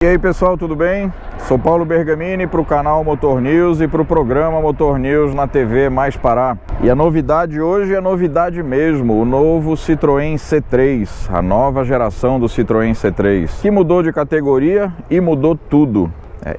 E aí pessoal, tudo bem? Sou Paulo Bergamini para o canal Motor News e para o programa Motor News na TV Mais Pará. E a novidade hoje é novidade mesmo, o novo Citroën C3, a nova geração do Citroën C3, que mudou de categoria e mudou tudo.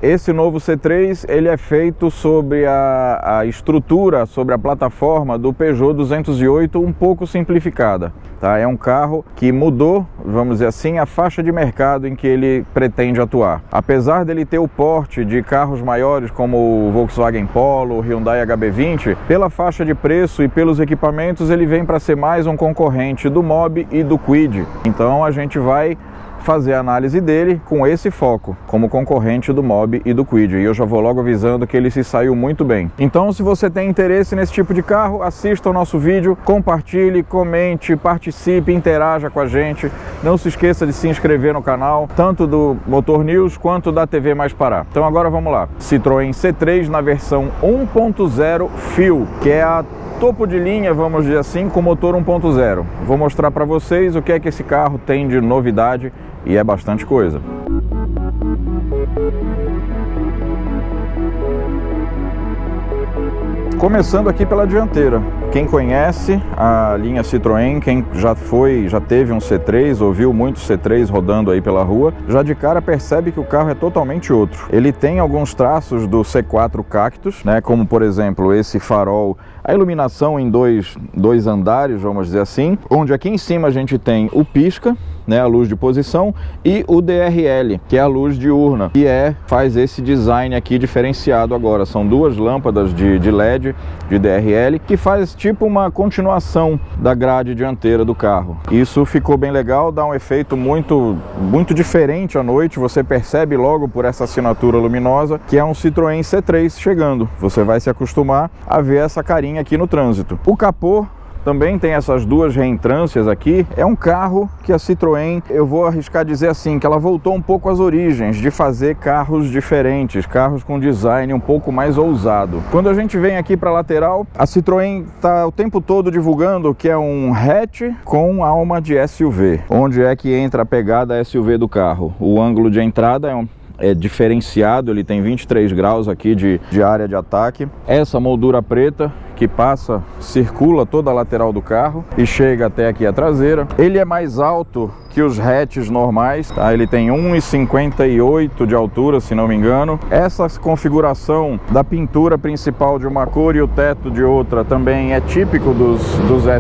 Esse novo C3 ele é feito sobre a estrutura, sobre a plataforma do Peugeot 208 um pouco simplificada. Tá? É um carro que mudou, vamos dizer assim, a faixa de mercado em que ele pretende atuar. Apesar dele ter o porte de carros maiores como o Volkswagen Polo, o Hyundai HB20, pela faixa de preço e pelos equipamentos ele vem para ser mais um concorrente do Mobi e do Kwid. Então a gente vai fazer a análise dele com esse foco, como concorrente do Mobi e do Kwid. E eu já vou logo avisando que ele se saiu muito bem. Então, se você tem interesse nesse tipo de carro, assista o nosso vídeo, compartilhe, comente, participe, interaja com a gente. Não se esqueça de se inscrever no canal, tanto do Motor News quanto da TV Mais Pará. Então agora vamos lá. Citroën C3 na versão 1.0 Fuel, que é a topo de linha, vamos dizer assim, com motor 1.0. Vou mostrar para vocês o que é que esse carro tem de novidade e é bastante coisa. Começando aqui pela dianteira. Quem conhece a linha Citroën, quem já teve um C3 ou viu muitos C3 rodando aí pela rua, já de cara percebe que o carro é totalmente outro. Ele tem alguns traços do C4 Cactus, né, como por exemplo esse farol, a iluminação em dois andares, vamos dizer assim, onde aqui em cima a gente tem o pisca, né, a luz de posição, e o DRL, que é a luz diurna, que faz esse design aqui diferenciado agora. São duas lâmpadas de LED, de DRL, que faz tipo uma continuação da grade dianteira do carro. Isso ficou bem legal, dá um efeito muito diferente à noite. Você percebe logo por essa assinatura luminosa que é um Citroën C3 chegando. Você vai se acostumar a ver essa carinha aqui no trânsito. O capô também tem essas duas reentrâncias aqui. É um carro que a Citroën, eu vou arriscar dizer assim, que ela voltou um pouco às origens de fazer carros diferentes, carros com design um pouco mais ousado. Quando a gente vem aqui para a lateral, a Citroën está o tempo todo divulgando que é um hatch com alma de SUV. Onde é que entra a pegada SUV do carro? O ângulo de entrada é diferenciado, ele tem 23 graus aqui de área de ataque. Essa moldura preta que circula toda a lateral do carro e chega até aqui a traseira. Ele é mais alto que os hatches normais, tá? Ele tem 1,58 de altura, se não me engano. Essa configuração da pintura principal de uma cor e o teto de outra também é típico dos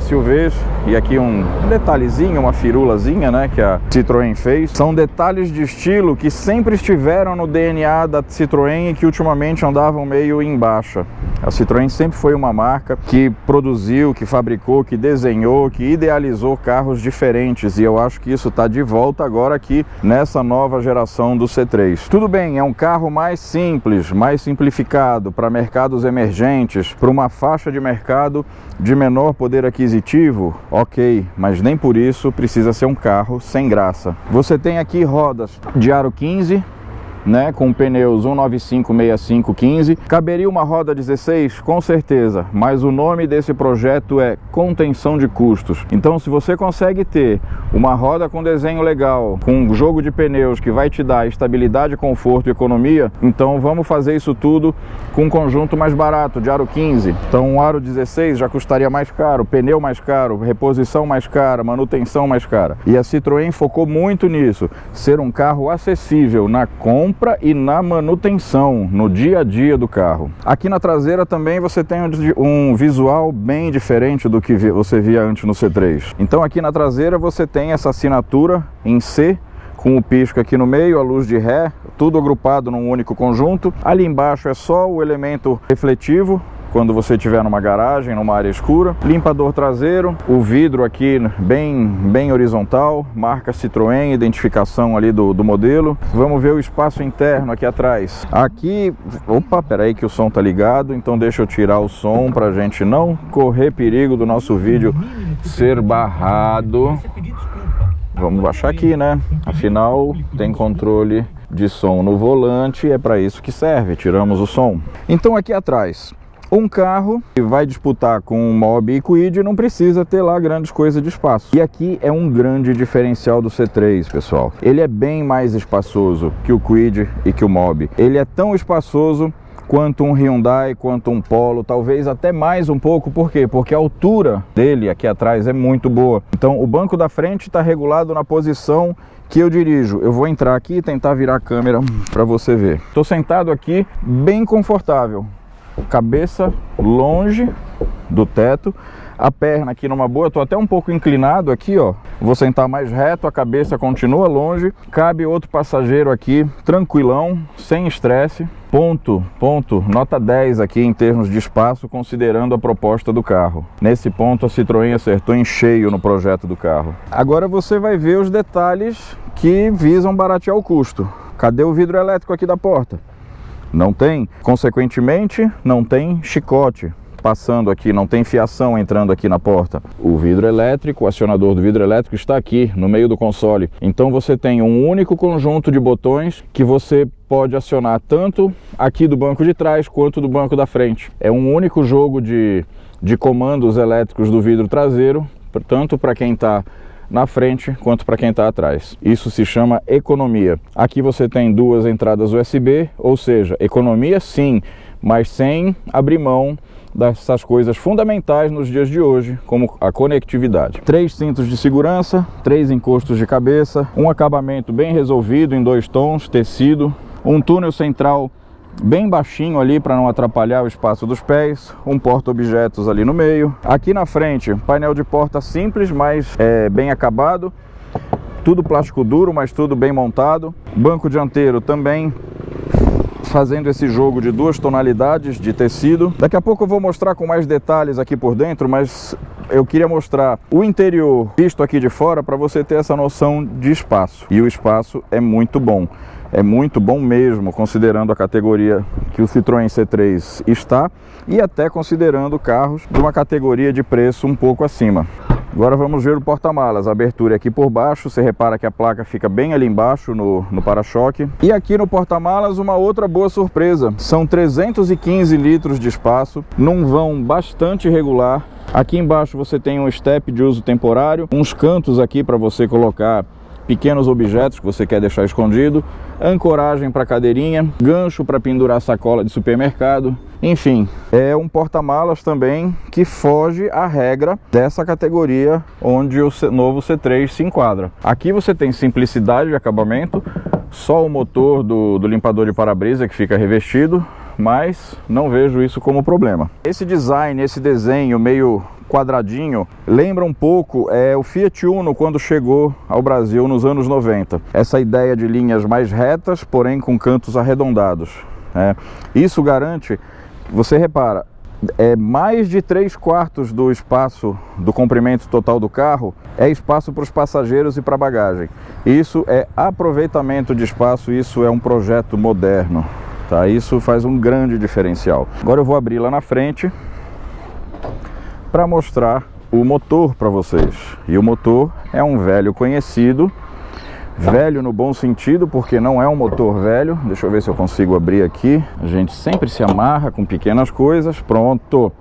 SUVs. E aqui um detalhezinho, uma firulazinha, né, que a Citroën fez. São detalhes de estilo que sempre estiveram no DNA da Citroën e que ultimamente andavam meio em baixa. A Citroën sempre foi uma marca que produziu, que fabricou, que desenhou, que idealizou carros diferentes, e eu acho que isso está de volta agora aqui nessa nova geração do C3. Tudo bem, é um carro mais simples, mais simplificado para mercados emergentes, para uma faixa de mercado de menor poder aquisitivo, ok, mas nem por isso precisa ser um carro sem graça. Você tem aqui rodas de aro 15, né, com pneus 195/65/15. Caberia uma roda 16? Com certeza, mas o nome desse projeto é contenção de custos. Então, se você consegue ter uma roda com desenho legal, com um jogo de pneus que vai te dar estabilidade, conforto e economia, então vamos fazer isso tudo com um conjunto mais barato, de aro 15. Então, um aro 16 já custaria mais caro, pneu mais caro, reposição mais cara, manutenção mais cara. E a Citroën focou muito nisso, ser um carro acessível na compra e na manutenção, no dia a dia do carro. Aqui na traseira também você tem um visual bem diferente do que você via antes no C3. Então aqui na traseira você tem essa assinatura em C, com o pisca aqui no meio, a luz de ré, tudo agrupado num único conjunto. Ali embaixo é só o elemento refletivo, quando você estiver numa garagem, numa área escura. Limpador traseiro, o vidro aqui bem horizontal, marca Citroën, identificação ali do modelo. Vamos ver o espaço interno aqui atrás. Aqui, opa, peraí que o som tá ligado, então deixa eu tirar o som pra gente não correr perigo do nosso vídeo ser barrado. Vamos baixar aqui, né? Afinal, tem controle de som no volante, é para isso que serve, tiramos o som. Então aqui atrás, Um carro que vai disputar com um Mobi e Kwid não precisa ter lá grandes coisas de espaço. E aqui é um grande diferencial do C3, pessoal. Ele é bem mais espaçoso que o Kwid e que o Mobi. Ele é tão espaçoso quanto um Hyundai, quanto um Polo, talvez até mais um pouco. Por quê? Porque a altura dele aqui atrás é muito boa. Então o banco da frente está regulado na posição que eu dirijo. Eu vou entrar aqui e tentar virar a câmera para você ver. Estou sentado aqui bem confortável, cabeça longe do teto, a perna aqui numa boa. Estou até um pouco inclinado aqui, ó. Vou sentar mais reto, a cabeça continua longe. Cabe outro passageiro aqui, tranquilão, sem estresse. Nota 10 aqui em termos de espaço, considerando a proposta do carro. Nesse ponto a Citroën acertou em cheio no projeto do carro. Agora você vai ver os detalhes que visam baratear o custo. Cadê o vidro elétrico aqui da porta? Não tem. Consequentemente, não tem chicote passando aqui, não tem fiação entrando aqui na porta. O vidro elétrico, o acionador do vidro elétrico está aqui no meio do console. Então você tem um único conjunto de botões que você pode acionar tanto aqui do banco de trás quanto do banco da frente. É um único jogo de comandos elétricos do vidro traseiro, tanto para quem está na frente quanto para quem está atrás. Isso se chama economia. Aqui você tem duas entradas USB, ou seja, economia sim, mas sem abrir mão dessas coisas fundamentais nos dias de hoje, como a conectividade. 3 cintos de segurança, 3 encostos de cabeça, um acabamento bem resolvido em 2 tons, tecido, um túnel central bem baixinho ali para não atrapalhar o espaço dos pés, um porta-objetos ali no meio. Aqui na frente, painel de porta simples, mas bem acabado, tudo plástico duro, mas tudo bem montado. Banco dianteiro também fazendo esse jogo de 2 tonalidades de tecido. Daqui a pouco eu vou mostrar com mais detalhes aqui por dentro, mas eu queria mostrar o interior visto aqui de fora para você ter essa noção de espaço. E o espaço é muito bom. É muito bom mesmo, considerando a categoria que o Citroën C3 está e até considerando carros de uma categoria de preço um pouco acima. Agora vamos ver o porta-malas. A abertura é aqui por baixo, você repara que a placa fica bem ali embaixo no para-choque. E aqui no porta-malas uma outra boa surpresa. São 315 litros de espaço, num vão bastante regular. Aqui embaixo você tem um step de uso temporário, uns cantos aqui para você colocar pequenos objetos que você quer deixar escondido, ancoragem para cadeirinha, gancho para pendurar sacola de supermercado. Enfim, é um porta-malas também que foge à regra dessa categoria onde o novo C3 se enquadra. Aqui você tem simplicidade de acabamento, só o motor do limpador de para-brisa que fica revestido, mas não vejo isso como problema. Esse design, esse desenho meio quadradinho, lembra um pouco o Fiat Uno quando chegou ao Brasil nos anos 90. Essa ideia de linhas mais retas, porém com cantos arredondados. Isso garante, você repara, mais de 3/4 do espaço do comprimento total do carro é espaço para os passageiros e para a bagagem. Isso é aproveitamento de espaço, isso é um projeto moderno. Tá? Isso faz um grande diferencial. Agora eu vou abrir lá na frente para mostrar o motor para vocês. E o motor é um velho conhecido, velho no bom sentido, porque não é um motor velho. Deixa eu ver se eu consigo abrir aqui. A gente sempre se amarra com pequenas coisas. Pronto!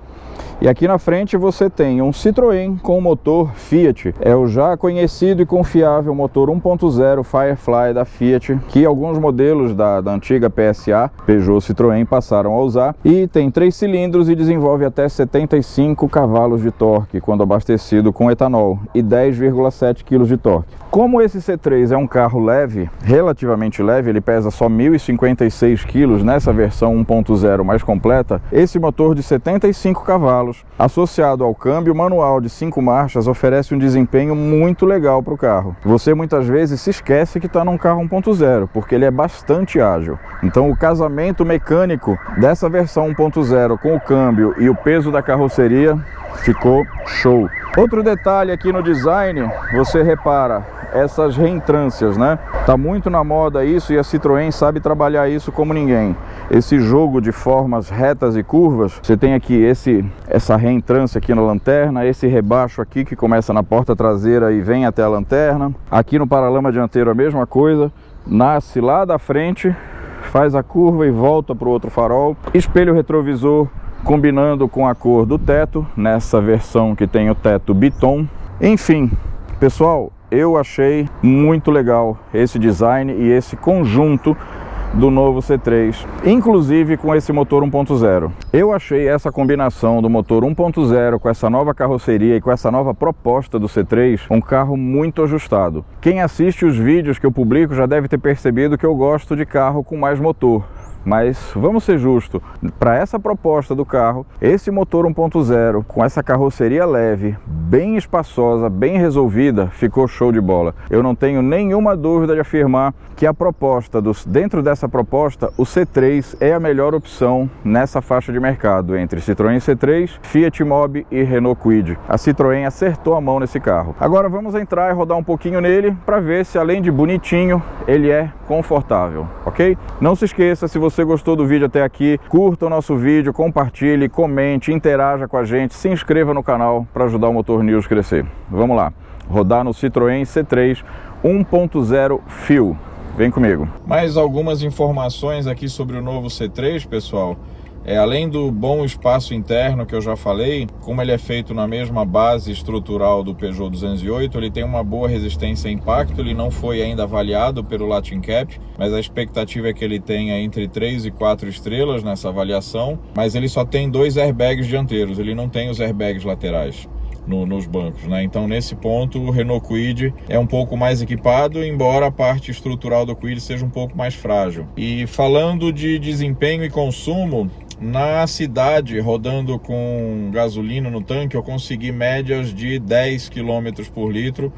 E aqui na frente você tem um Citroën com motor Fiat. É o já conhecido e confiável motor 1.0 Firefly da Fiat, que alguns modelos da antiga PSA, Peugeot Citroën, passaram a usar. E tem 3 cilindros e desenvolve até 75 cavalos de torque quando abastecido com etanol e 10,7 kg de torque. Como esse C3 é um carro leve, relativamente leve, ele pesa só 1.056 kg nessa versão 1.0 mais completa, esse motor de 75 cavalos, associado ao câmbio manual de 5 marchas, oferece um desempenho muito legal para o carro. Você muitas vezes se esquece que está num carro 1.0, porque ele é bastante ágil. Então o casamento mecânico dessa versão 1.0 com o câmbio e o peso da carroceria ficou show. Outro detalhe aqui no design, você repara essas reentrâncias, né? Tá muito na moda isso e a Citroën sabe trabalhar isso como ninguém. Esse jogo de formas retas e curvas, você tem aqui essa reentrância aqui na lanterna, esse rebaixo aqui que começa na porta traseira e vem até a lanterna. Aqui no paralama dianteiro a mesma coisa, nasce lá da frente, faz a curva e volta para o outro farol. Espelho retrovisor combinando com a cor do teto, nessa versão que tem o teto Biton. Enfim, pessoal, eu achei muito legal esse design e esse conjunto do novo C3, inclusive com esse motor 1.0. Eu achei essa combinação do motor 1.0 com essa nova carroceria e com essa nova proposta do C3 um carro muito ajustado. Quem assiste os vídeos que eu publico já deve ter percebido que eu gosto de carro com mais motor. Mas vamos ser justos, para essa proposta do carro, esse motor 1.0 com essa carroceria leve, bem espaçosa, bem resolvida, ficou show de bola. Eu não tenho nenhuma dúvida de afirmar que a proposta, dentro dessa proposta, o C3 é a melhor opção nessa faixa de mercado entre Citroën C3, Fiat Mobi e Renault Kwid. A Citroën acertou a mão nesse carro. Agora vamos entrar e rodar um pouquinho nele para ver se, além de bonitinho, ele é confortável, ok? Não se esqueça, se você gostou do vídeo até aqui, curta o nosso vídeo, compartilhe, comente, interaja com a gente, se inscreva no canal para ajudar o Motor News a crescer. Vamos lá, rodar no Citroën C3 1.0 Fuel. Vem comigo. Mais algumas informações aqui sobre o novo C3, pessoal. Além do bom espaço interno que eu já falei, como ele é feito na mesma base estrutural do Peugeot 208, ele tem uma boa resistência a impacto. Ele não foi ainda avaliado pelo Latin Cap, mas a expectativa é que ele tenha entre 3 e 4 estrelas nessa avaliação. Mas ele só tem 2 airbags dianteiros, ele não tem os airbags laterais nos bancos, né? Então, nesse ponto, o Renault Kwid é um pouco mais equipado, embora a parte estrutural do Kwid seja um pouco mais frágil. E falando de desempenho e consumo, na cidade, rodando com gasolina no tanque, eu consegui médias de 10 km por litro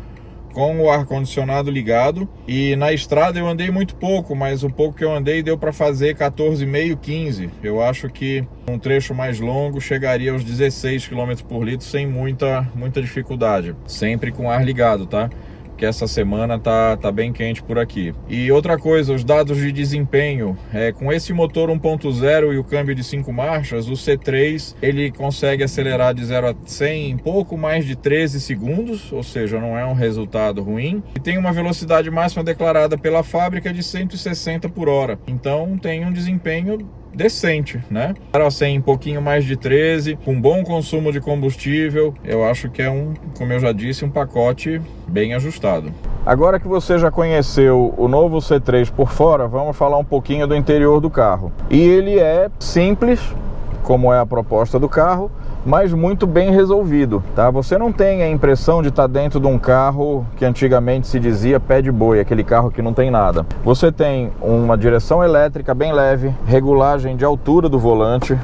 com o ar-condicionado ligado. E na estrada eu andei muito pouco, mas o pouco que eu andei deu para fazer 14,5, 15. Eu acho que um trecho mais longo chegaria aos 16 km por litro sem muita dificuldade, sempre com ar ligado, tá? Que essa semana tá bem quente por aqui. E outra coisa, os dados de desempenho, com esse motor 1.0 e o câmbio de 5 marchas, o C3 ele consegue acelerar de 0 a 100 em pouco mais de 13 segundos, ou seja, não é um resultado ruim, e tem uma velocidade máxima declarada pela fábrica de 160 por hora, então tem um desempenho decente, né? Para 100 um pouquinho mais de 13, com bom consumo de combustível, eu acho que é como eu já disse, um pacote bem ajustado. Agora que você já conheceu o novo C3 por fora, vamos falar um pouquinho do interior do carro. E ele é simples, como é a proposta do carro, mas muito bem resolvido, tá? Você não tem a impressão de estar dentro de um carro que antigamente se dizia pé de boi, aquele carro que não tem nada. Você tem uma direção elétrica bem leve, regulagem de altura do volante,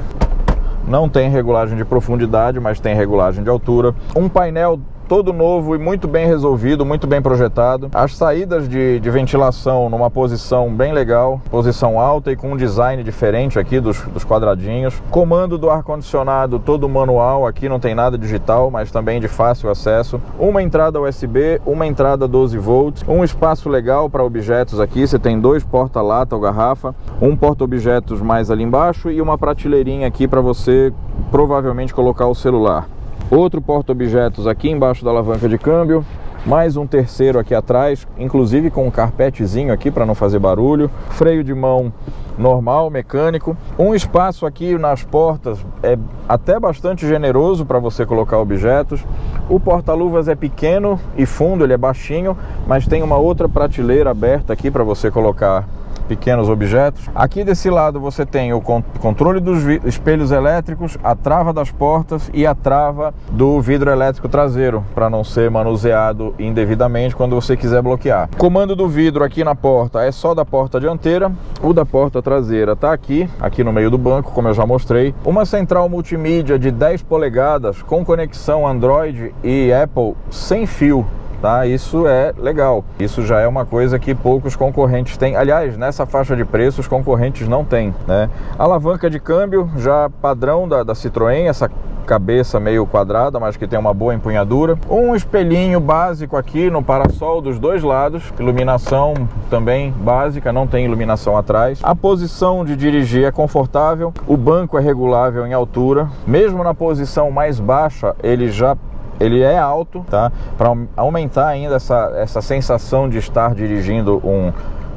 não tem regulagem de profundidade, mas tem regulagem de altura, um painel todo novo e muito bem resolvido, muito bem projetado. As saídas de ventilação numa posição bem legal, posição alta e com um design diferente aqui dos quadradinhos. Comando do ar-condicionado todo manual, aqui não tem nada digital, mas também de fácil acesso. Uma entrada USB, uma entrada 12 volts, um espaço legal para objetos aqui. Você tem 2 porta-lata ou garrafa, um porta-objetos mais ali embaixo e uma prateleirinha aqui para você provavelmente colocar o celular. Outro porta-objetos aqui embaixo da alavanca de câmbio, mais um terceiro aqui atrás, inclusive com um carpetezinho aqui para não fazer barulho, freio de mão normal, mecânico, um espaço aqui nas portas é até bastante generoso para você colocar objetos. O porta-luvas é pequeno e fundo, ele é baixinho, mas tem uma outra prateleira aberta aqui para você colocar pequenos objetos. Aqui desse lado você tem o controle dos espelhos elétricos, a trava das portas e a trava do vidro elétrico traseiro, para não ser manuseado indevidamente quando você quiser bloquear. O comando do vidro aqui na porta é só da porta dianteira, o da porta traseira está aqui no meio do banco, como eu já mostrei. Uma central multimídia de 10 polegadas com conexão Android e Apple sem fio. Tá? Isso é legal, isso já é uma coisa que poucos concorrentes têm. Aliás, nessa faixa de preço os concorrentes não têm, né? Alavanca de câmbio já padrão da Citroën, essa cabeça meio quadrada, mas que tem uma boa empunhadura. Um espelhinho básico aqui no parasol dos dois lados, iluminação também básica, não tem iluminação atrás. A posição de dirigir é confortável, o banco é regulável em altura, mesmo na posição mais baixa ele é alto, tá? Para aumentar ainda essa sensação de estar dirigindo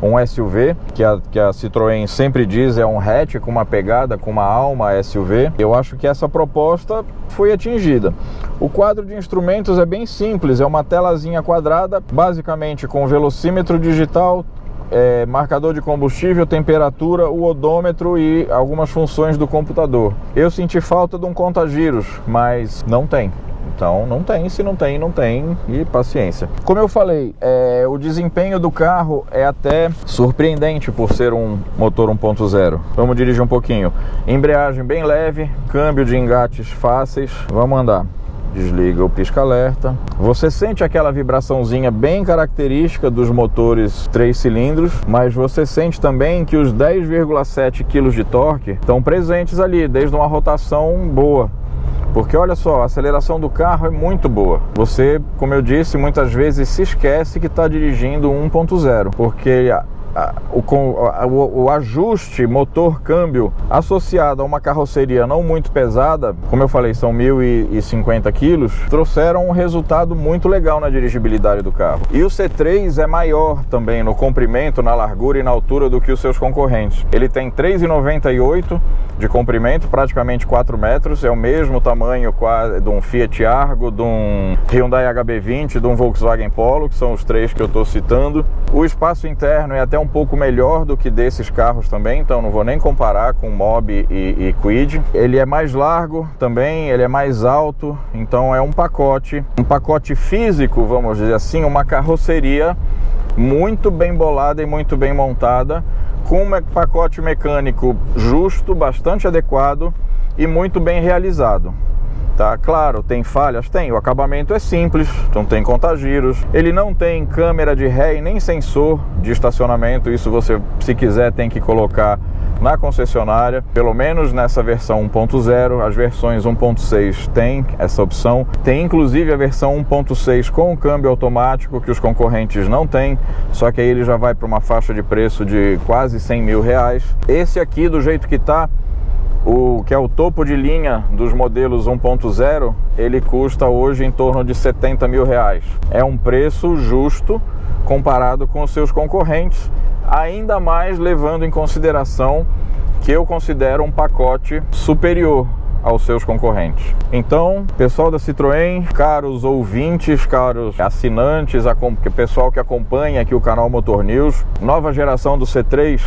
um SUV, que a Citroën sempre diz é um hatch com uma pegada, com uma alma SUV. Eu acho que essa proposta foi atingida. O quadro de instrumentos é bem simples, é uma telazinha quadrada, basicamente com velocímetro digital, marcador de combustível, temperatura, o odômetro e algumas funções do computador. Eu senti falta de um conta-giros, mas não tem. Então não tem, se não tem, não tem, e paciência. Como eu falei, o desempenho do carro é até surpreendente por ser um motor 1.0. Vamos dirigir um pouquinho. Embreagem bem leve, câmbio de engates fáceis. Vamos andar. Desliga o pisca-alerta. Você sente aquela vibraçãozinha bem característica dos motores 3 cilindros, mas você sente também que os 10,7 kg de torque estão presentes ali, desde uma rotação boa. Porque olha só, a aceleração do carro é muito boa. Você, como eu disse, muitas vezes se esquece que está dirigindo 1.0, porque o ajuste motor-câmbio associado a uma carroceria não muito pesada, como eu falei, são 1.050 quilos, trouxeram um resultado muito legal na dirigibilidade do carro. E o C3 é maior também no comprimento, na largura e na altura do que os seus concorrentes. Ele tem 3,98 de comprimento, praticamente 4 metros, é o mesmo tamanho de um Fiat Argo, de um Hyundai HB20, de um Volkswagen Polo, que são os três que eu estou citando. O espaço interno é até um pouco melhor do que desses carros também, então não vou nem comparar com Mobi e Kwid. Ele é mais largo também, ele é mais alto, então é um pacote físico, vamos dizer assim, uma carroceria muito bem bolada e muito bem montada, com um pacote mecânico justo, bastante adequado e muito bem realizado. Tá? Claro, tem falhas? Tem. O acabamento é simples, não tem contagiros, ele não tem câmera de ré e nem sensor de estacionamento. Isso você, se quiser, tem que colocar na concessionária, pelo menos nessa versão 1.0. As versões 1.6 tem essa opção, tem inclusive a versão 1.6 com câmbio automático, que os concorrentes não têm, só que aí ele já vai para uma faixa de preço de quase 100 mil reais. Esse aqui, do jeito que tá, que é o topo de linha dos modelos 1.0, ele custa hoje em torno de 70 mil reais. É um preço justo comparado com os seus concorrentes, ainda mais levando em consideração que eu considero um pacote superior aos seus concorrentes. Então, pessoal da Citroën, caros ouvintes, caros assinantes, pessoal que acompanha aqui o canal Motor News, nova geração do C3,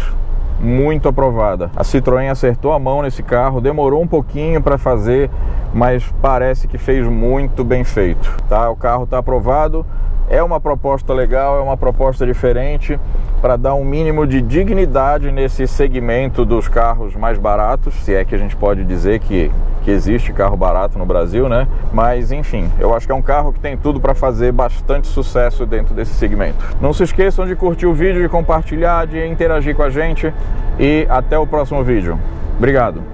muito aprovada. A Citroën acertou a mão nesse carro, demorou um pouquinho para fazer, mas parece que fez muito bem feito, tá? O carro está aprovado, é uma proposta legal, é uma proposta diferente para dar um mínimo de dignidade nesse segmento dos carros mais baratos, se é que a gente pode dizer que existe carro barato no Brasil, né? Mas enfim, eu acho que é um carro que tem tudo para fazer bastante sucesso dentro desse segmento. Não se esqueçam de curtir o vídeo, de compartilhar, de interagir com a gente, e até o próximo vídeo. Obrigado!